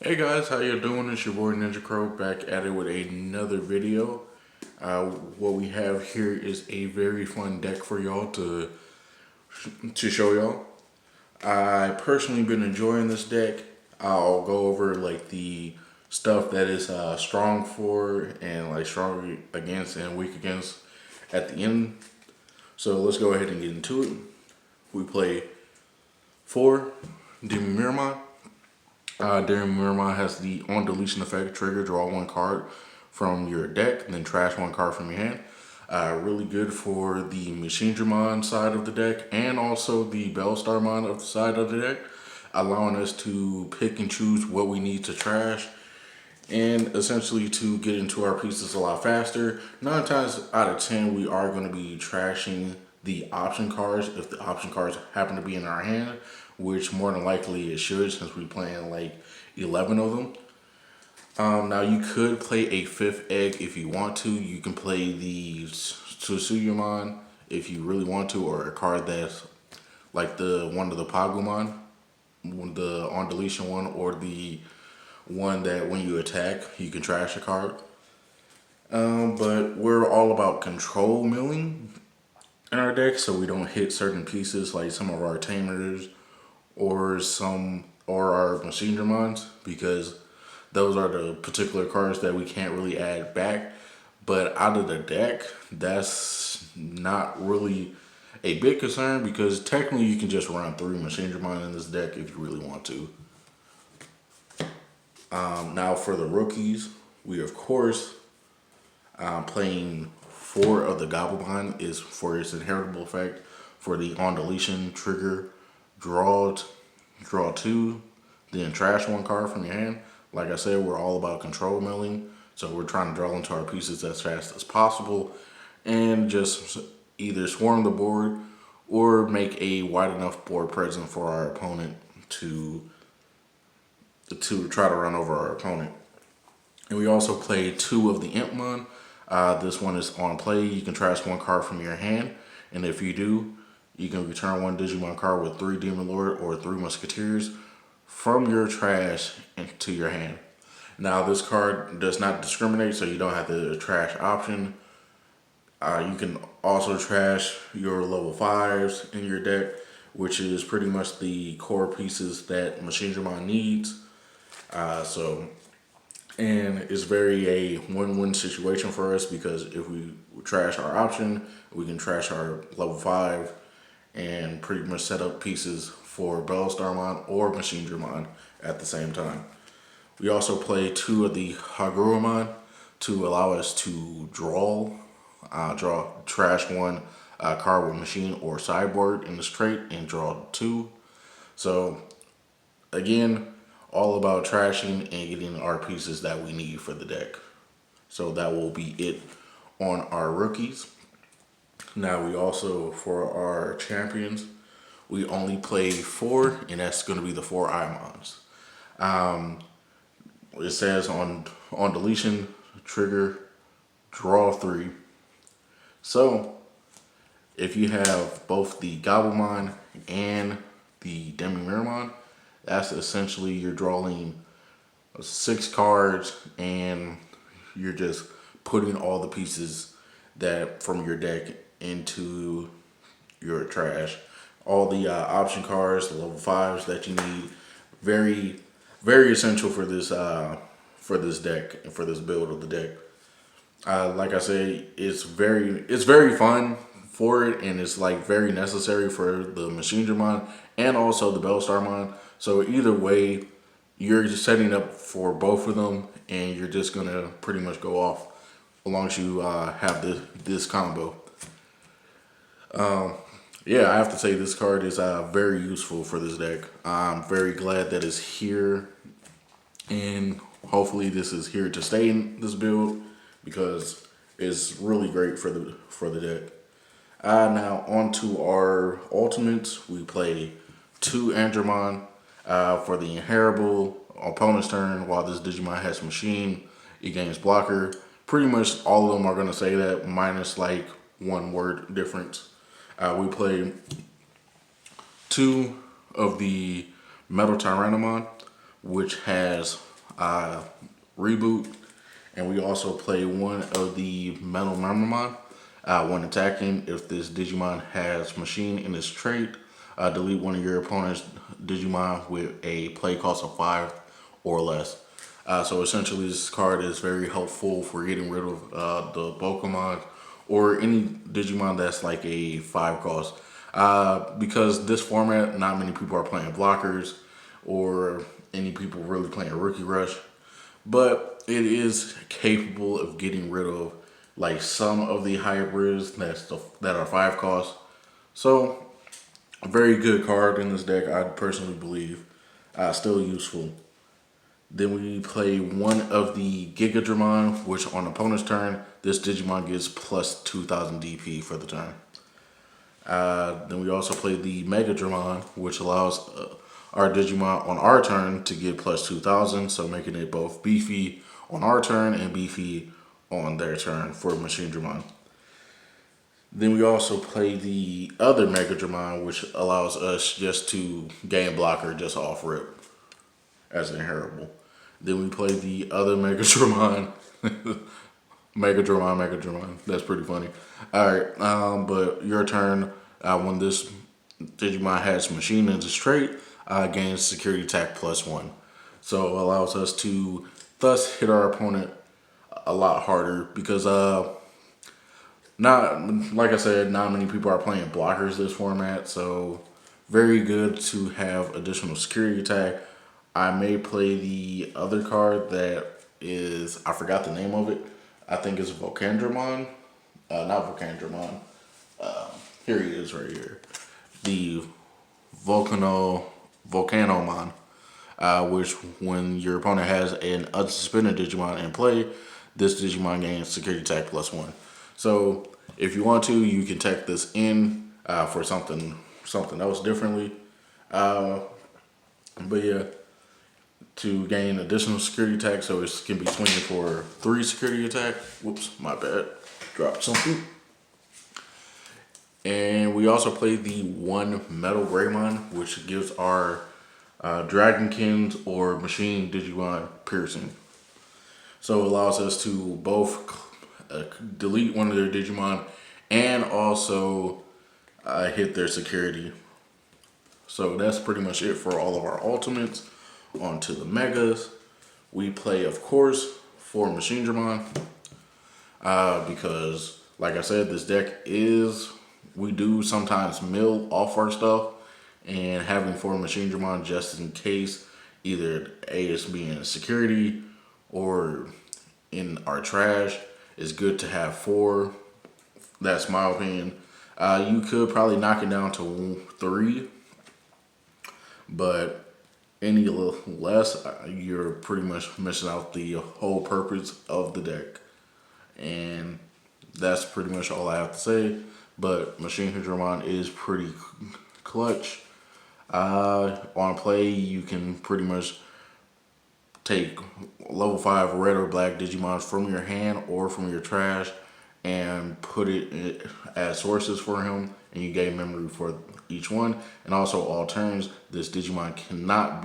Hey guys, how you doing? It's your boy Ninja Crow back at it with another video. What we have here is a very fun deck for y'all to show y'all. I personally been enjoying this deck. I'll go over like the stuff that is strong for and like strong against and weak against at the end. So let's go ahead and get into it. We play 4 Digimon. Digimon has the on deletion effect. Trigger, draw 1 card from your deck, and then trash 1 card from your hand. Really good for the MachineStarmon side of the deck, and also the Volcandramon of the side of the deck, allowing us to pick and choose what we need to trash, and essentially to get into our pieces a lot faster. 9 times out of 10, we are going to be trashing the option cards if the option cards happen to be in our hand, which more than likely it should since we're playing like 11 of them. Now you could play a 5th egg if you want to. You can play the Tsutsuyamon if you really want to, or a card that's like the one of the Pagumon, the on deletion one, or the one that when you attack you can trash a card. But we're all about control milling in our deck, so we don't hit certain pieces like some of our Tamers or our MachineStarmons, because those are the particular cards that we can't really add back. But out of the deck, that's not really a big concern because technically you can just run 3 MachineStarmon in this deck if you really want to. Now for the rookies, we of course playing 4 of the Gabumon is for its inheritable effect for the on deletion trigger, draw 2, then trash 1 card from your hand. Like I said, we're all about control milling, so we're trying to draw into our pieces as fast as possible and just either swarm the board or make a wide enough board present for our opponent to try to run over our opponent. And we also play 2 of the Impmon. This one is on play. You can trash 1 card from your hand, and if you do, you can return 1 Digimon card with 3 Demon Lord or 3 Musketeers from your trash into your hand. Now this card does not discriminate, so you don't have the trash option. You can also trash your level 5s in your deck, which is pretty much the core pieces that MachineStarmon needs. And it's very a win-win situation for us because if we trash our option, we can trash our level 5 and pretty much set up pieces for Volcandramon or MachineStarmon at the same time. We also play 2 of the Hagurumon to allow us to trash 1 card with machine or sideboard in this trait and draw 2. So again, all about trashing and getting our pieces that we need for the deck. So that will be it on our rookies. Now we also, for our champions, we only play 4, and that's going to be the 4 Imons. It says on deletion, trigger, draw 3. So if you have both the Gabumon and the Demimirmon, that's essentially you're drawing 6 cards and you're just putting all the pieces that from your deck into your trash. All the option cards, the level 5s that you need, very, very essential for this deck and for this build of the deck. Like I said, it's very fun for it, and it's like very necessary for the MachineStarmon and also the Volcandramon. So either way, you're just setting up for both of them, and you're just gonna pretty much go off as long as you have this combo. Yeah, I have to say this card is very useful for this deck. I'm very glad that it's here, and hopefully this is here to stay in this build because it's really great for the deck. Now on to our ultimates. We play 2 Andromon for the inheritable opponent's turn. While this Digimon has machine, it gains blocker. Pretty much all of them are going to say that, minus like 1 word difference. We play 2 of the Metal Tyrannomon, which has reboot. And we also play one of the Metal Mermamon. When attacking, if this Digimon has Machine in its trait, delete one of your opponent's Digimon with a play cost of 5 or less. So essentially this card is very helpful for getting rid of the Pokemon or any Digimon that's like a 5 cost. Because this format, not many people are playing blockers or any people really playing Rookie Rush. But it is capable of getting rid of like some of the hybrids that are 5 costs. So a very good card in this deck, I personally believe. Still useful. Then we play one of the Gigadramon, which on opponent's turn, this Digimon gets plus 2000 DP for the turn. Then we also play the Megadramon, which allows our Digimon on our turn to get plus 2000, so making it both beefy on our turn and beefy on their turn for MachineStarmon. Then we also play the other Megadramon, which allows us just to gain blocker just off rip as an inheritable. Then we play the other Megadramon. Megadramon. That's pretty funny. Alright, but your turn, when this Digimon has Machine in its trait, gains security attack +1. So it allows us to thus hit our opponent a lot harder because not like I said, not many people are playing blockers this format, so very good to have additional security attack. I may play the other card that is, I forgot the name of it. I think it's Volcandramon. Not Volcandramon. Here he is right here. The Volcanomon. Which when your opponent has an unsuspended Digimon in play, this Digimon gains security attack +1. So if you want to, you can tech this in for something else differently. But yeah, to gain additional security attack, so it can be swinging for 3 security attack. Whoops, my bad. Dropped something. And we also play the one Metal Greymon, which gives our Dragonkins or Machine Digimon piercing. So it allows us to both delete one of their Digimon and also hit their security. So that's pretty much it for all of our ultimates. On to the Megas. We play, of course, 4 MachineStarmon. Because, like I said, this deck we do sometimes mill off our stuff. And having 4 MachineStarmon just in case, either A is being security or in our trash, is good to have 4. That's my opinion. You could probably knock it down to 3, but any less, you're pretty much missing out the whole purpose of the deck. And that's pretty much all I have to say. But MachineStarmon is pretty clutch. On play, you can pretty much take level 5 red or black Digimon from your hand or from your trash and put it as sources for him, and you gain memory for each one. And also all turns, this DP cannot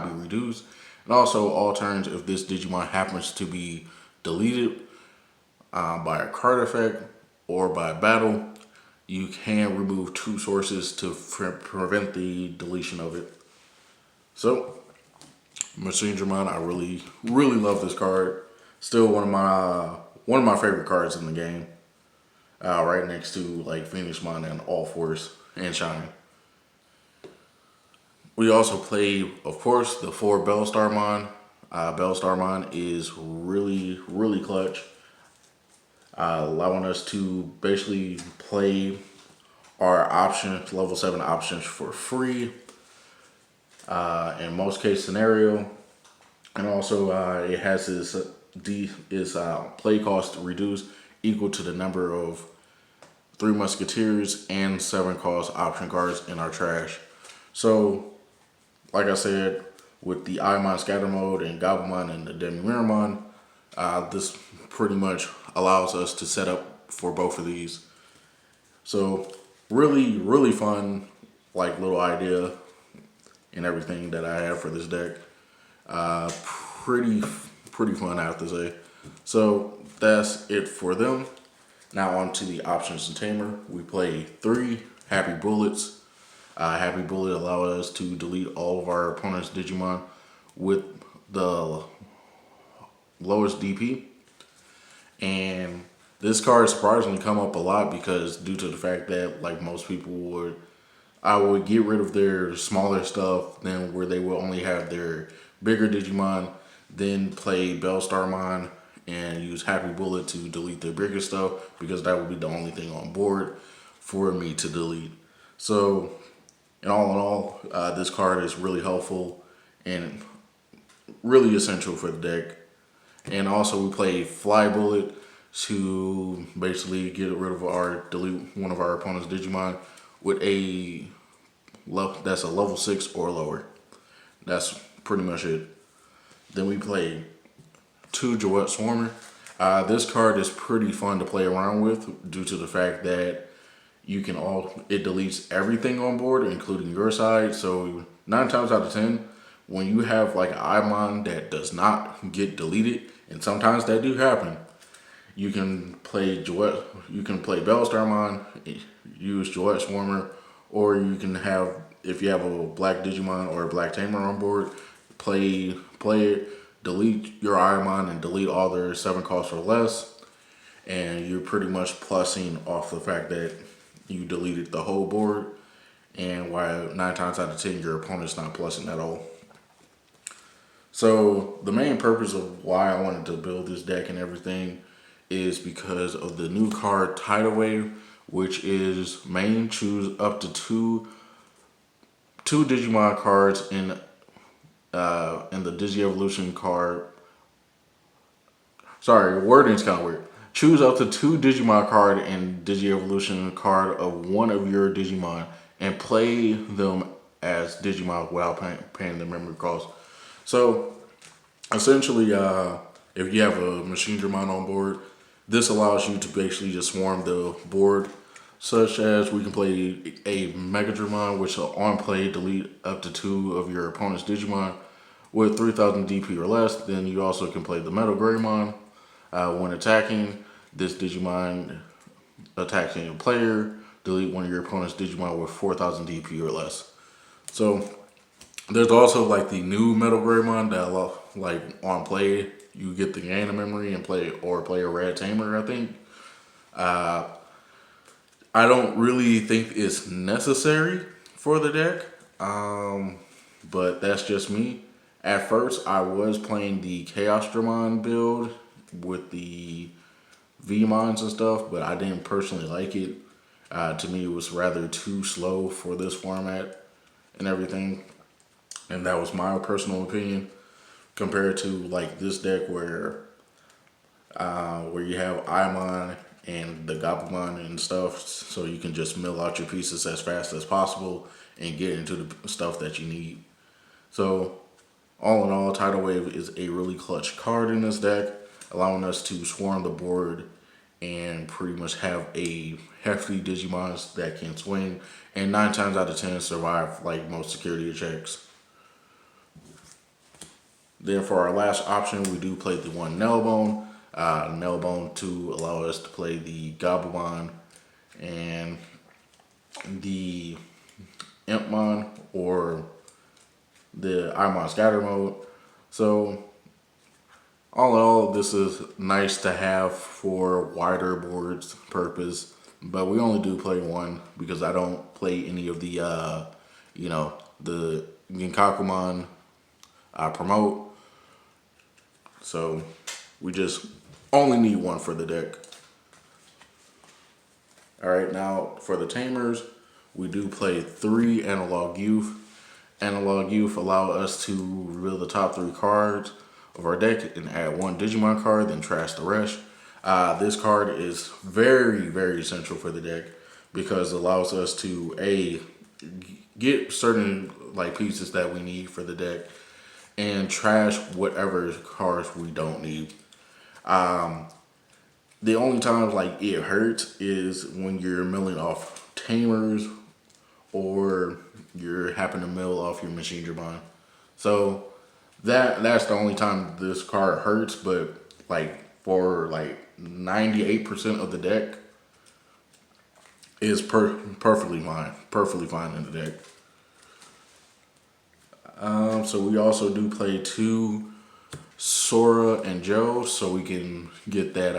be reduced. And also all turns, if this Digimon happens to be deleted by a card effect or by battle, you can remove 2 sources to prevent the deletion of it. So, MachineStarmon, I really, really love this card. Still one of my favorite cards in the game. Right next to like Phoenixmon and All Force and Shine. We also play, of course, the 4 Bellstarmon. Bellstarmon is really, really clutch. Allowing us to basically play our options, level 7 options for free in most case scenario. And also it has its play cost reduced equal to the number of 3 Musketeers and 7 cost option cards in our trash. So, like I said, with the Imon Scatter Mode and Gobblemon and the Demiramon, this pretty much allows us to set up for both of these. So, really, really fun, like, little idea and everything that I have for this deck. Pretty fun, I have to say. So that's it for them. Now on to the options and tamer. We play 3 Happy Bullets. Happy Bullet allows us to delete all of our opponent's Digimon with the lowest DP. And this card surprisingly come up a lot because due to the fact that like most people would, I would get rid of their smaller stuff, then where they will only have their bigger Digimon, then play Bellstarmon and use Happy Bullet to delete their bigger stuff because that would be the only thing on board for me to delete. So, in all, this card is really helpful and really essential for the deck. And also we play Fly Bullet to basically get rid of delete one of our opponent's Digimon with that's a level 6 or lower. That's pretty much it. Then we play 2 Jouet Swarmer. This card is pretty fun to play around with due to the fact that it deletes everything on board, including your side. So 9 times out of 10, when you have like an Imon that does not get deleted, and sometimes that do happen, you can play Bellstarmon, use Jouet Swarmer, or you can have, if you have a black Digimon or a black Tamer on board, play it, delete your Imon and delete all their 7 costs or less, and you're pretty much plussing off the fact that you deleted the whole board, and while 9 times out of 10 your opponent's not plussing at all. So the main purpose of why I wanted to build this deck and everything is because of the new card Tidal Wave, which is main choose up to two Digimon cards in the Digievolution card. Sorry, wording's kind of weird. Choose up to 2 Digimon card and Digievolution card of one of your Digimon and play them as Digimon without paying the memory cost. So essentially, if you have a MachineStarmon on board, this allows you to basically just swarm the board, such as we can play a Megadramon, which will on play delete up to 2 of your opponent's Digimon with 3000 DP or less. Then you also can play the Metal Greymon. When attacking, this Digimon attacking a player, delete one of your opponent's Digimon with 4000 DP or less. So there's also like the new Metal Greymon that like on play you get the gain of memory and play a Red Tamer, I think. I don't really think it's necessary for the deck, but that's just me. At first, I was playing the Chaosdramon build with the V-Mons and stuff, but I didn't personally like it. To me, it was rather too slow for this format and everything. And that was my personal opinion compared to like this deck where you have Imon and the Gabumon and stuff, so you can just mill out your pieces as fast as possible and get into the stuff that you need. So all in all, Tidal Wave is a really clutch card in this deck, allowing us to swarm the board and pretty much have a hefty Digimons that can swing and 9 times out of 10 survive like most security checks. Then for our last option, we do play the one Nailbone. Nailbone to allow us to play the Gabumon and the Impmon or the Imon Scatter Mode. So all in all, this is nice to have for wider boards purpose, but we only do play one because I don't play any of the the Ginkakumon promote. So we just only need one for the deck. Alright, now for the Tamers, we do play 3 Analog Youth. Analog Youth allow us to reveal the top 3 cards of our deck and add 1 Digimon card, then trash the rest. This card is very, very essential for the deck because it allows us to get certain like pieces that we need for the deck and trash whatever cards we don't need. The only times like it hurts is when you're milling off Tamers or you're happen to mill off your MachineStarmon. So that's the only time this card hurts, but like for like 98% of the deck is perfectly fine. Perfectly fine in the deck. So we also do play 2 Sora and Joe, so we can get that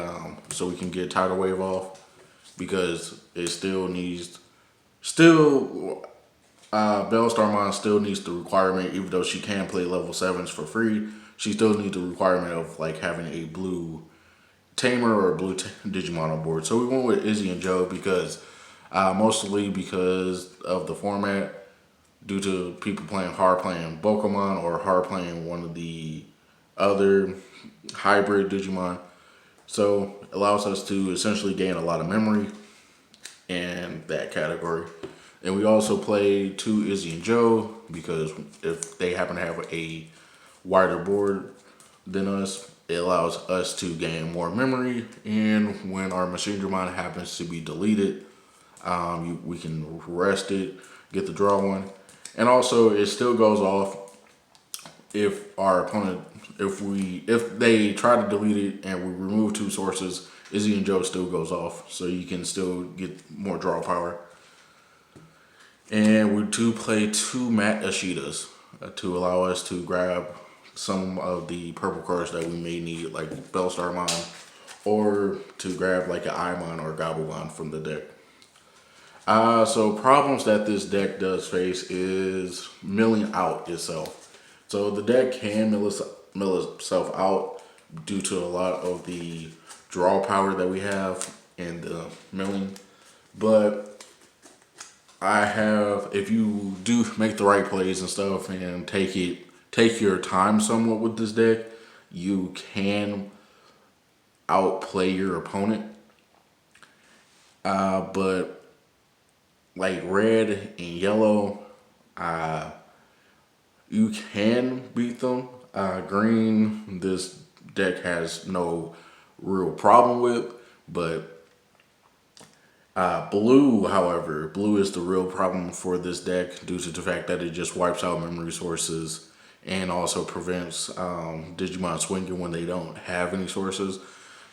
so we can get Tidal Wave off, because it still needs Bellstarmon still needs the requirement, even though she can play level 7s for free. She still needs the requirement of like having a blue Tamer or a blue Digimon on board. So we went with Izzy and Joe because mostly because of the format, due to people playing Volcandramon or hard playing one of the other hybrid Digimon. So it allows us to essentially gain a lot of memory in that category. And we also play 2 Izzy and Joe because if they happen to have a wider board than us, it allows us to gain more memory. And when our MachineStarmon happens to be deleted, we can rest it, get the draw one. And also it still goes off if our opponent, if they try to delete it and we remove 2 sources, Izzy and Joe still goes off. So you can still get more draw power. And we do play 2 Matt Ashitas to allow us to grab some of the purple cards that we may need, like Bellstarmon, or to grab like an Imon or Gabumon from the deck. So problems that this deck does face is milling out itself. So the deck can mill itself out due to a lot of the draw power that we have and the milling. But if you do make the right plays and stuff and take your time somewhat with this deck, you can outplay your opponent. But like red and yellow, you can beat them. Green, this deck has no real problem with, but blue, however, blue is the real problem for this deck due to the fact that it just wipes out memory sources and also prevents Digimon swinging when they don't have any sources.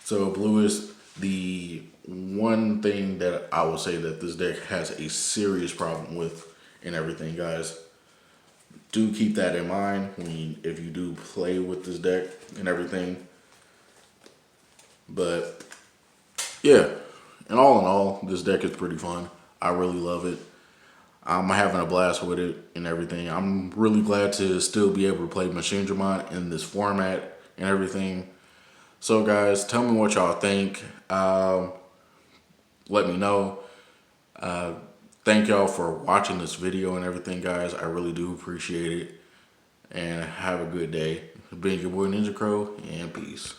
So blue is the one thing that I would say that this deck has a serious problem with and everything, guys. Do keep that in mind if you do play with this deck and everything. But yeah, and all in all, this deck is pretty fun. I really love it. I'm having a blast with it and everything. I'm really glad to still be able to play MachineStarmon in this format and everything. So guys, tell me what y'all think. Let me know. Thank y'all for watching this video and everything, guys. I really do appreciate it. And have a good day. Been your boy Ninja Crow, and peace.